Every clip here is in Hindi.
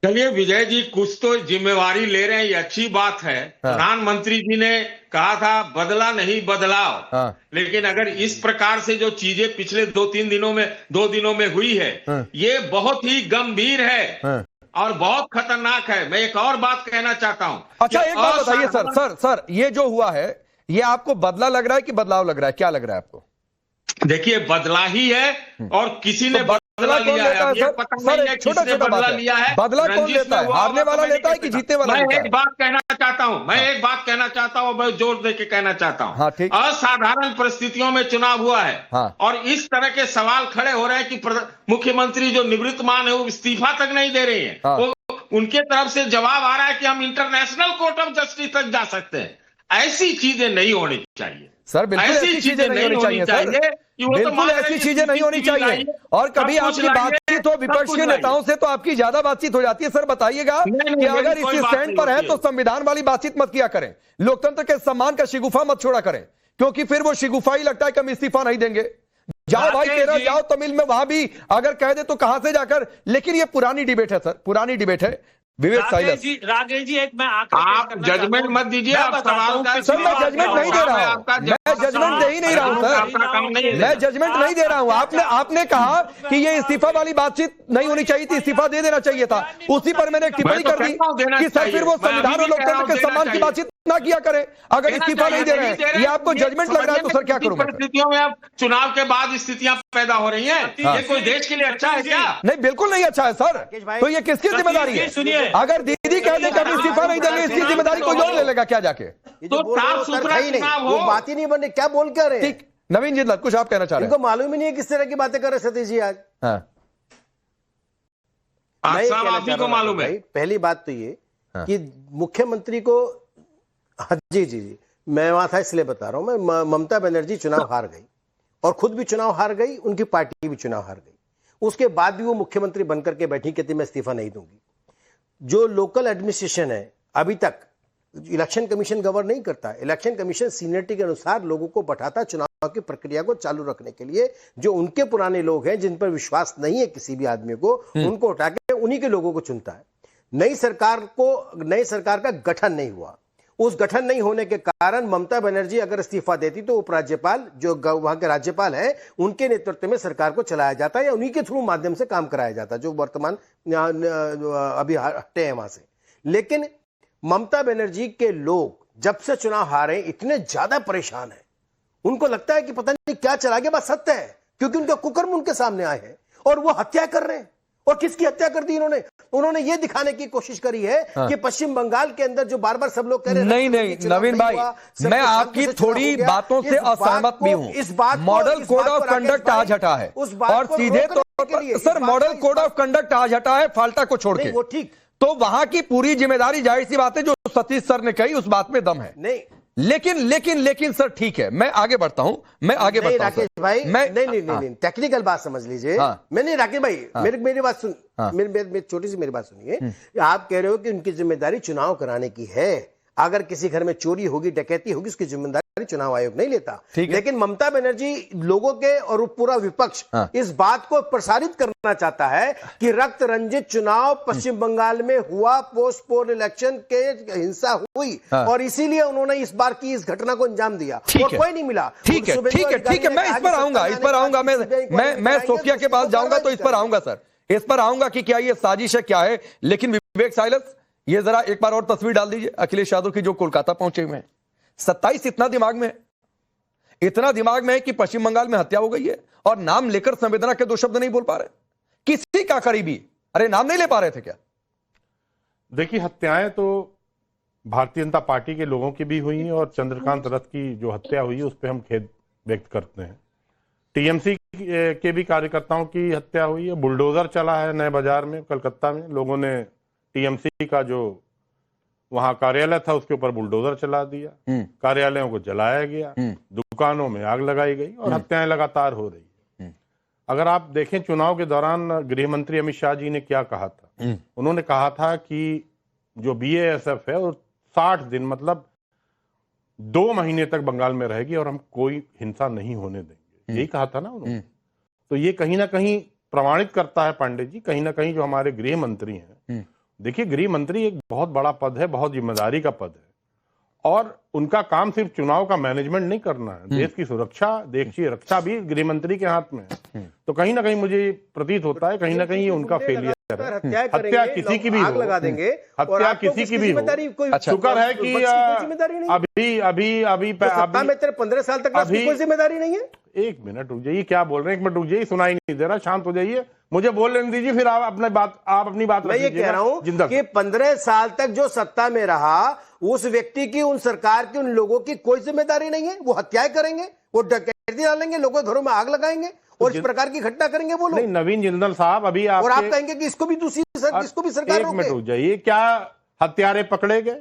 चलिए विजय जी, कुछ तो जिम्मेवारी ले रहे हैं, ये अच्छी बात है। हाँ। प्रधानमंत्री जी ने कहा था बदला नहीं बदलाव। हाँ। लेकिन अगर इस प्रकार से जो चीजें पिछले 2 दिनों में हुई है, हाँ। ये बहुत ही गंभीर है हाँ। और बहुत खतरनाक है। मैं एक और बात कहना चाहता हूं। अच्छा, एक बात बताइए सर, ये जो हुआ है, ये आपको बदला लग रहा है कि बदलाव लग रहा है? क्या लग रहा है आपको? देखिए, बदला ही है और किसी ने तो बदला लिया है। अब ये सर? पता सर, नहीं है एक छोटा किसने छोटा बात बदला है, लिया है। बदला कौन रंजिश लेता में है? हुआ हारने होगा तो वाला मैं नहीं लेता है कह कि सकता। जीतने वाला मैं लेता एक है? बात कहना चाहता हूं, मैं हाँ। एक बात कहना चाहता हूं, मैं जोर देके कहना चाहता हूं। हाँ, ठीक। असाधारण परिस्थितियों में चुनाव हुआ है। हाँ। और इस तरह के सवाल खड़े हो रहे हैं कि मुख्यमंत्री जो निवृत्तमान है वो इस्तीफा तक नहीं दे रही है। हाँ। वो उनके तरफ से जवाब आ रहा है कि हम इंटरनेशनल कोर्ट ऑफ जस्टिस तक जा सकते हैं। ऐसी चीजें नहीं होनी चाहिए सर, बिल्कुल ऐसी चीजें नहीं होनी चाहिए सर, बिल्कुल ऐसी चीजें नहीं होनी चाहिए। और कभी आपकी बातचीत हो विपक्ष के नेताओं से तो आपकी ज्यादा बातचीत हो जाती है। सर बताइएगा कि अगर इस स्टैंड पर है तो संविधान वाली बातचीत मत किया करें, लोकतंत्र के सम्मान का शिगुफा मत छोड़ा करें, क्योंकि फिर वो शिगुफा ही लगता है कि हम इस्तीफा नहीं देंगे। जाओ भाई, केरल जाओ, तमिल में वहां भी अगर कह दे तो कहां से जाकर। लेकिन ये पुरानी डिबेट है सर, पुरानी डिबेट है। विवेक साइलस जी, राकेश जी, एक मैं आप जजमेंट मत दीजिए। आप सवाल का सर, मैं जजमेंट नहीं दे रहा हूं, मैं जजमेंट दे ही नहीं रहा हूं सर, मैं जजमेंट नहीं दे रहा हूं। आपने कहा कि ये इस्तीफा वाली बातचीत नहीं होनी चाहिए थी, इस्तीफा दे देना चाहिए था। उसी पर मैंने टिप्पणी कर दी कि सर फिर वो संविधान और लोकतंत्र के सम्मान की बातचीत ना किया करें। अगर इस्तीफा नहीं दे रहे हैं, ये आपको जजमेंट लग रहा है, तो सर क्या करूं? परिस्थितियों में अब चुनाव के बाद स्थितियां पैदा हो रही हैं। ये कोई देश के लिए अच्छा है क्या? नहीं, बिल्कुल नहीं अच्छा है सर। तो ये किसकी जिम्मेदारी है? अगर दीदी कह दे कभी इस्तीफा नहीं देंगे, इसकी जिम्मेदारी कोई और ले लेगा क्या जाके? तो साफ सुथरा चुनाव हो, बात ही नहीं बन रही, क्या बोल कर रहे हैं? ठीक, नवीन जी कुछ आप कहना चाह रहे हैं? इनको मालूम ही नहीं है किस तरह की बातें कर रहे सतीश जी आज। हाँ। आप ही को मालूम है। पहली बात तो ये कि मुख्यमंत्री को, हाँ जी जी जी, मैं वहां था इसलिए बता रहा हूं। मैं ममता बनर्जी चुनाव हार गई और खुद भी चुनाव हार गई, उनकी पार्टी भी चुनाव हार गई। उसके बाद भी वो मुख्यमंत्री बनकर के बैठी, कहती मैं इस्तीफा नहीं दूंगी। जो लोकल एडमिनिस्ट्रेशन है, अभी तक इलेक्शन कमीशन गवर्न नहीं करता। इलेक्शन कमीशन सीनियरिटी के अनुसार लोगों को बैठाता चुनाव की प्रक्रिया को चालू रखने के लिए। जो उनके पुराने लोग हैं, जिन पर विश्वास नहीं है किसी भी आदमी को, उनको उठा के उन्हीं के लोगों को चुनता है। नई सरकार का गठन नहीं हुआ। उस गठन नहीं होने के कारण ममता बनर्जी अगर इस्तीफा देती तो उपराज्यपाल, जो वहां के राज्यपाल हैं, उनके नेतृत्व में सरकार को चलाया जाता या उन्हीं के थ्रू माध्यम से काम कराया जाता, जो वर्तमान अभी हटे हैं वहां से। लेकिन ममता बनर्जी के लोग जब से चुनाव हारे इतने ज्यादा परेशान हैं, उनको लगता है कि पता नहीं क्या चला गया। बात सत्य है, क्योंकि उनके कुकर्म उनके सामने आए हैं और वो हत्या कर रहे हैं। और किसकी हत्या कर दी उन्होंने ये दिखाने की कोशिश करी है कि पश्चिम बंगाल के अंदर जो बार बार सब लोग कह रहे हैं, नहीं नवीन भाई, मैं आपकी थोड़ी बातों से असहमत भी हूं। इस बात मॉडल कोड ऑफ कंडक्ट आज हटा है और सीधे तो sir model code of conduct आज हटा है फाल्टा को छोड़ के। वो ठीक, तो वहां की पूरी जिम्मेदारी, जाहिर सी बात है, जो सतीश सर ने कही उस बात में दम है। नहीं, लेकिन सर ठीक है, मैं आगे बढ़ता हूं, राकेश भाई, नहीं, टेक्निकल बात समझ लीजिए। मैंने राकेश भाई, मेरी बात सुन, मेरी छोटी सी मेरी बात सुनिए। आप कह रहे हो कि उनकी जिम्मेदारी चुनाव कराने की है। अगर किसी घर में चोरी होगी, डकैती होगी, उसकी जिम्मेदारी चुनाव आयोग नहीं लेता। लेकिन ममता बनर्जी लोगों के और पूरा विपक्ष इस बात को प्रसारित करना चाहता है कि रक्त रंजित चुनाव पश्चिम बंगाल में हुआ, पोस्ट पोल इलेक्शन के हिंसा हुई और इसीलिए उन्होंने इस बार की इस घटना को अंजाम दिया और कोई नहीं मिला। ठीक है, मैं इस पर आऊंगा, मैं सोफिया के पास जाऊंगा तो इस पर आऊंगा सर, इस पर आऊंगा कि क्या ये साजिश है, क्या है। लेकिन विवेक साइलस, ये जरा एक बार और तस्वीर डाल दीजिए अखिलेश यादव की, जो कोलकाता पहुंचे हुए हैं। 27 इतना दिमाग में है कि पश्चिम बंगाल में हत्या हो गई है और नाम लेकर संवेदना के 2 शब्द नहीं बोल पा रहे। किसी का करीबी, अरे नाम नहीं ले पा रहे थे क्या? देखिए, हत्याएं तो भारतीय जनता पार्टी के लोगों की भी हुई और चंद्रकांत रथ की जो हत्या हुई उस पर हम खेद व्यक्त करते हैं। टीएमसी के भी कार्यकर्ताओं की हत्या हुई है। बुलडोजर चला है नए बाजार में, कलकत्ता में। लोगों ने टीएमसी का जो वहां कार्यालय था उसके ऊपर बुलडोजर चला दिया, कार्यालयों को जलाया गया, दुकानों में आग लगाई गई और हत्याएं लगातार हो रही है। अगर आप देखें, चुनाव के दौरान गृह मंत्री अमित शाह जी ने क्या कहा था? उन्होंने कहा था कि जो बीएसएफ है वो 60 दिन, मतलब 2 महीने तक बंगाल में रहेगी और हम कोई हिंसा नहीं होने देंगे। यही कहा था ना उन्होंने। तो ये कहीं ना कहीं प्रमाणित करता है, पांडे जी, कहीं ना कहीं जो हमारे गृह मंत्री हैं देखिए, गृह मंत्री एक बहुत बड़ा पद है, बहुत जिम्मेदारी का पद है, और उनका काम सिर्फ चुनाव का मैनेजमेंट नहीं करना है, देश की सुरक्षा, देश की रक्षा भी गृह मंत्री के हाथ में है। तो कहीं ना कहीं मुझे प्रतीत होता है, कहीं ना कहीं ये उनका फेलियर है। हत्या किसी की भी हो, लगा देंगे, हत्या किसी की भी हो, शुक्र है कि अभी 15 साल तक कोई जिम्मेदारी नहीं है। एक मिनट रुक जाइए, क्या बोल रहे हैं, एक मिनट रुक जाइए, सुनाई नहीं दे रहा, शांत हो जाइए, मुझे बोल लेने दीजिए, फिर आप अपनी बात मैं ये कह रहा हूं कि 15 साल तक जो सत्ता में रहा, उस व्यक्ति की, उन सरकार की, उन लोगों की कोई जिम्मेदारी नहीं है। वो हत्याएं करेंगे, वो डकैती डालेंगे, लोगों के घरों में आग लगाएंगे और इस प्रकार की घटना करेंगे वो लोग। नहीं, नवीन जिंदल साहब, अभी और आप कहेंगे कि इसको भी इसको भी सरकार एक मिनट रुक जाइए, क्या हत्यारे पकड़े गए?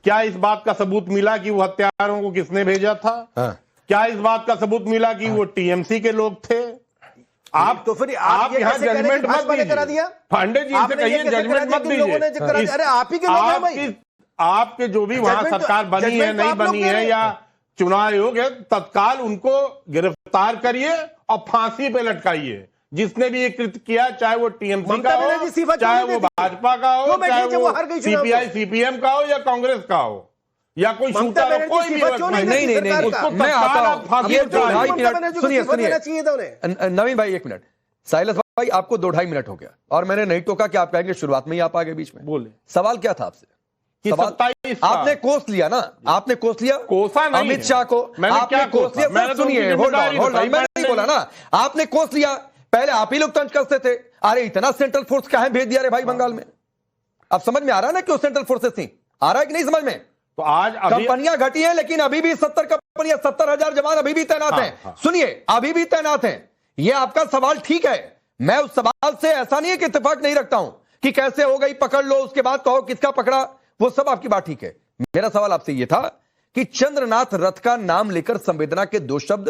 क्या इस बात का सबूत मिला कि वो हत्यारों को किसने भेजा था? क्या इस बात का सबूत मिला कि वो टीएमसी के लोग थे? आप तो फिर आप यहाँ जजमेंट मत दीजिए, पांडे जी से कहिए जजमेंट मत दीजिए। अरे आप ही के लोग हैं भाई, आपके जो भी वहां सरकार बनी है, नहीं बनी है, या चुनाव आयोग है, तत्काल उनको गिरफ्तार करिए और फांसी पे लटकाइए। जिसने भी ये कृत्य किया, चाहे वो टीएमसी का हो, चाहे वो भाजपा का हो, चाहे वो सीपीआई सीपीएम का हो या कांग्रेस का हो, या कोई शूटर हो, कोई भी हो। नहीं, मैं आता हूं। ये 2.5 मिनट सुनिए नवीन भाई, 1 मिनट। साइलस भाई, आपको 2.5 मिनट हो गया और मैंने नहीं टोका कि आप कहेंगे शुरुआत में ही आप आगे बीच में बोले। सवाल क्या था आपसे? आपने कोस लिया ना, आपने कोस लिया, कोसा नहीं अमित शाह को आपने कोस लिया। सुनिए, होल्ड ऑन, मैंने नहीं बोला ना, आपने कोस लिया। पहले आप ही लोग तंज कसते थे, अरे इतना सेंट्रल फोर्स कहां भेज दिया रे भाई बंगाल में। अब समझ में आ रहा है ना क्यों सेंट्रल फोर्सेस थी? आ रहा है कि नहीं समझ में? तो आज कंपनियां घटी हैं, लेकिन अभी भी 70 कंपनियां, 70,000 जवान अभी भी तैनात हैं। सुनिए, अभी भी तैनात हैं। यह आपका सवाल ठीक है, मैं उस सवाल से ऐसा नहीं है कि इत्तेफाक नहीं रखता हूं कि कैसे हो गई, पकड़ लो, उसके बाद कहो किसका पकड़ा, वो सब आपकी बात ठीक है। मेरा सवाल आपसे यह था कि चंद्रनाथ रथ का नाम लेकर संवेदना के 2 शब्द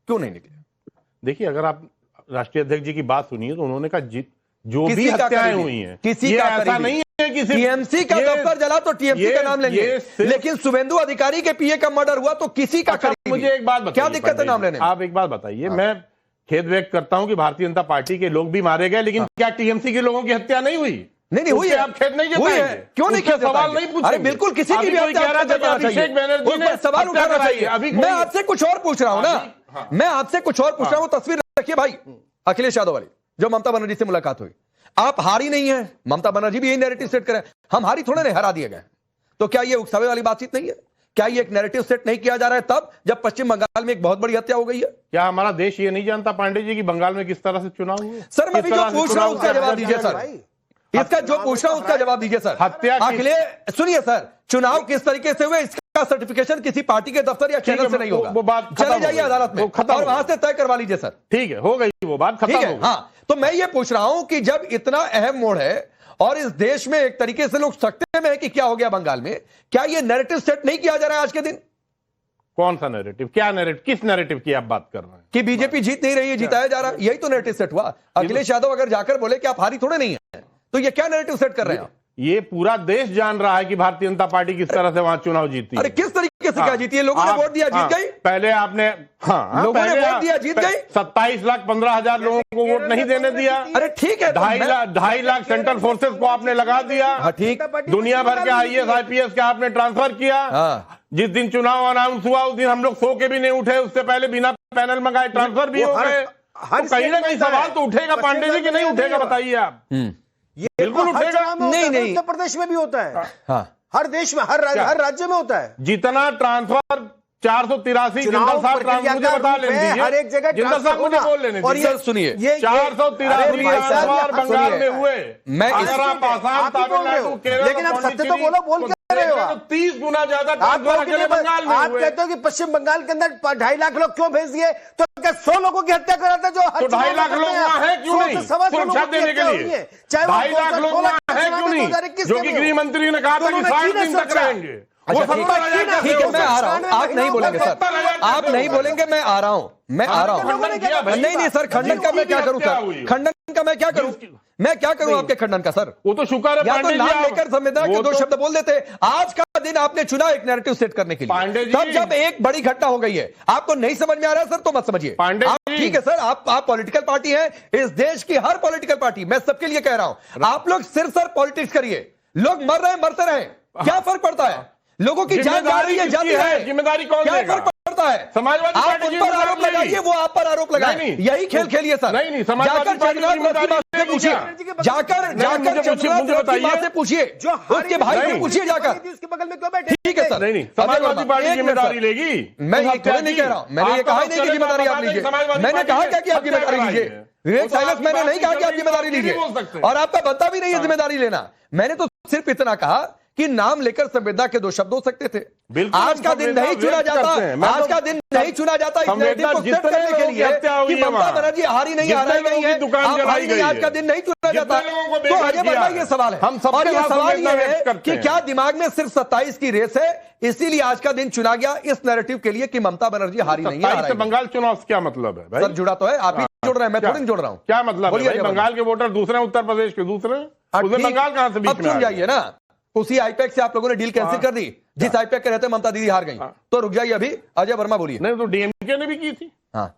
क्यों नहीं निकले? देखिए, अगर आप राष्ट्रीय अध्यक्ष जी की बात सुनिए तो उन्होंने कहा जो भी हत्याएं हुई हैं, किसी का ऐसा नहीं है कि टीएमसी का दफ्तर जला तो टीएमसी का नाम लेंगे, लेकिन शुभेंदु अधिकारी के पीए का मर्डर हुआ तो किसी का करीबी। मुझे एक बात बताइए, क्या दिक्कत है नाम लेने में? आप एक बात बताइए। मैं खेद व्यक्त करता हूं कि भारतीय जनता पार्टी के लोग भी मारे गए, लेकिन क्या टीएमसी के लोगों की हत्या नहीं हुई? नहीं हुई है। आप खेद नहीं जताएंगे? क्यों नहीं खेद? सवाल नहीं पूछेंगे? अरे बिल्कुल, किसी की भी अभिषेक बनर्जी ने सवाल उठाना चाहिए। अभी मैं आपसे कुछ और पूछ रहा हूं ना, मैं आपसे कुछ और पूछ रहा हूं। तस्वीर रखिए भाई, अखिलेश यादव वाली, जो ममता बनर्जी से मुलाकात हुई। आप हारी नहीं है, ममता बनर्जी भी यही नैरेटिव सेट करें, हम हारी थोड़े नहीं, हरा दिए गए। तो क्या ये उकसावे वाली बातचीत नहीं है? क्या ये एक नैरेटिव सेट नहीं किया जा रहा है तब जब पश्चिम बंगाल में एक बहुत बड़ी हत्या हो गई है? क्या हमारा देश ये नहीं जानता पांडे जी कि बंगाल में किस तरह से चुनाव हुए? सर, मैं भी जो पूछ रहा हूं उसका जवाब दीजिए सर। इसका जो पूछ रहा हूं उसका जवाब दीजिए सर। हत्या अखिलेश, सुनिए सर, चुनाव किस तरीके से हुए इसका सर्टिफिकेशन किसी पार्टी के दफ्तर या चैनल से नहीं होगा। वो बात चले जाइए अदालत में और वहां से तय करवा लीजिए सर। ठीक है, हो गई वो बात, खत्म हो गई। हाँ, तो मैं ये पूछ रहा हूं कि जब इतना अहम मोड़ है और इस देश में एक तरीके से लोग सकते में है कि क्या हो गया बंगाल में, क्या ये नैरेटिव सेट नहीं किया जा रहा है आज के दिन? कौन सा नैरेटिव? क्या नैरेटिव? किस नैरेटिव की आप बात कर रहे हैं? कि बीजेपी जीत नहीं रही है, जिताया जा रहा है, यही तो नैरेटिव सेट हुआ। अखिलेश यादव अगर जाकर बोले कि आप हारी थोड़े नहीं है, तो ये क्या नैरेटिव सेट कर रहे हैं? ये पूरा देश जान रहा है कि भारतीय जनता पार्टी किस तरह से वहां चुनाव जीती। अरे किस तरीके से क्या जीती है? लोगों ने वोट दिया, जीत गई। पहले आपने लोगों ने वोट दिया, जीत गई। 27,15,000 लोगों को वोट नहीं देने दिया। अरे ठीक है, 2.5 लाख सेंट्रल फोर्सेस को आपने लगा दिया। ठीक, दुनिया भर के IAS IPS के आपने ट्रांसफर किया। जिस दिन चुनाव अनाउंस हुआ उस दिन हम लोग सो के भी नहीं उठे, उससे पहले बिना पैनल मंगाए ट्रांसफर भी हो गए। कहीं ना कहीं सवाल तो उठेगा पांडे जी कि नहीं उठेगा? बताइए आप। ये बिल्कुल उठेगा। नहीं, उत्तर प्रदेश में भी होता है। हाँ, हर देश में, हर राज्य में होता है। जितना ट्रांसफर 483 जिंदल साहब मुझे बता लेने दीजिए, हर एक जगह जिंदल साहब मुझे बोल लेने और ये सुनिए, 483 ट्रांसफर बंगाल में हुए। मैं आप आसाम, तमिलनाडु, केरल, लेकिन आप सत्य तो बोल क्या रहे हो? 30 गुना ज्यादा ट्रांसफर बंगाल में। आप कहते हो कि पश्चिम बंगाल के अंदर 2.5 लाख लोग क्यों भेज दिए, तो क्या 100 लोगों की हत्या कराता जो? तो 2.5 लाख लोग वहां है क्यों नहीं सुरक्षा देने के लिए? 2.5 लाख लोग वहां है क्यों नहीं, जो कि गृह मंत्री ने कहा था कि 60 दिन तक रहेंगे? वो 70,000। ठीक है, मैं आ रहा हूं, आप नहीं बोलेंगे सर, आप नहीं बोलेंगे, मैं आ रहा हूं, मैं आ रहा हूं। नहीं सर, खंडन का मैं क्या करूं सर? खंडन का मैं क्या करूं? मैं क्या करूं आपके खंडन का सर? वो तो शुक्र है या तो नाम लेकर संविधान के 2 शब्द बोल देते। आज का दिन आपने चुना एक नैरेटिव सेट करने के लिए, तब जब एक बड़ी घटना हो गई है। आपको नहीं समझ में आ रहा है सर, तो मत समझिए। पांडे आप ठीक है सर, आप पॉलिटिकल पार्टी है, इस देश की हर पॉलिटिकल पार्टी, मैं सबके लिए कह रहा हूं, आप लोग सिर्फ सर पॉलिटिक्स करिए, लोग मर रहे हैं मरते रहे, क्या फर्क पड़ता है? लोगों की जान जा रही है, जाती है, जिम्मेदारी कौन क्या लेगा? फर्क पड़ता है? समाजवादी आप पार्टी उन पर आरोप लगाइए, वो आप पर आरोप लगाए, नहीं, यही खेल खेलिए सर। नहीं, समाजवादी जाकर पार्टी चंद्रनाथ जिम्मेदारी से पूछिए, जाकर चंद्रनाथ माँ से पूछिए, उसके भाई से पूछिए जाकर, उसके बगल में क्यों बैठे? ठीक है सर। नहीं, समाजवादी पार्टी जिम्मेदारी लेगी। मैं ये थोड़ी नहीं कह रहा हूं, मैंने ये कहा ही नहीं कि जिम्मेदारी आप लीजिए, मैंने कहा क्या कि आप जिम्मेदारी लीजिए, विवेक साइलेंस, मैंने नहीं कहा कि आप जिम्मेदारी लीजिए, और आपका बनता भी नहीं है जिम्मेदारी लेना। मैंने तो सिर्फ इतना कहा कि नाम लेकर संवेदना के 2 शब्द हो सकते थे। आज का दिन नहीं चुना जाता, आज का दिन नहीं चुना जाता इस नैरेटिव को सेट करने के लिए कि ममता बनर्जी हारी नहीं, हराई गई है, आप हारी नहीं, आज का दिन नहीं चुना जाता। तो आगे बढ़ना ये सवाल है, और ये सवाल ये है कि क्या दिमाग में सिर्फ 27 की रेस है, इसीलिए आज का दिन चुना गया इस नैरेटिव के लिए कि ममता बनर्जी हारी नहीं है। बंगाल चुनाव से क्या मतलब है भाई? सर जुड़ा तो है, आप ही जोड़ रहे हैं, मैं थोड़ी नहीं जोड़ रहा हूं। क्या मतलब है? बंगाल के वोटर दूसरे, उत्तर प्रदेश के दूसरे, उसमें बंगाल कहां से बीच में? अब सुन जाइए ना, उसी आईपैक से आप लोगों ने डील कैंसिल कर दी, जिस आईपैक के रहते ममता दीदी हार गई, तो रुक जाइए, अभी अजय वर्मा बोलिए। नहीं तो डीएमके ने भी की थी। हाँ,